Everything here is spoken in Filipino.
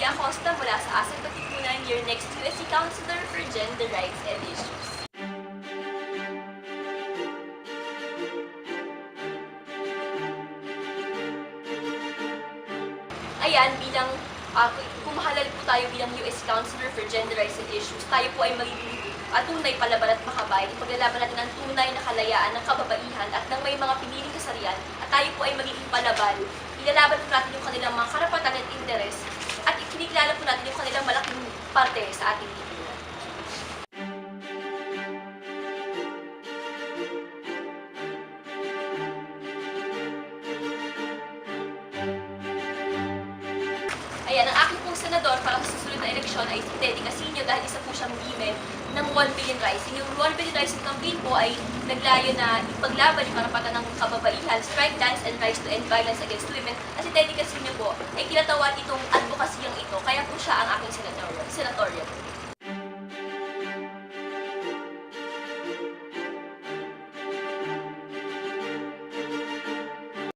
Acosta mula sa Asang Katipunan, your next USC Counselor for Gender Rights and Issues. Ayan, bilang pumahalal po tayo bilang USC Counselor for Gender Rights and Issues, tayo po ay magiging tunay, palaban at makabay. Ipaglalaban natin ang tunay na kalayaan ng kababaihan at ng may mga piniling kasarian at tayo po ay magiging palaban. Ilalaban po natin yung kanilang mga karapatan at interes at ikiniklala po natin yung kanilang malaking parte sa ating lipunan. Ayan, ang aking pong senador para sa susunod na eleksyon ay si Teddy Casino dahil isa po siyang gimen ng 1 billion rising. Yung 1 billion rising campaign po ay naglayo na ipaglaban yung karapatan ng kababaihan, strike dance, and rise to end violence against women. At si Teddy Casino po ay kinatawan itong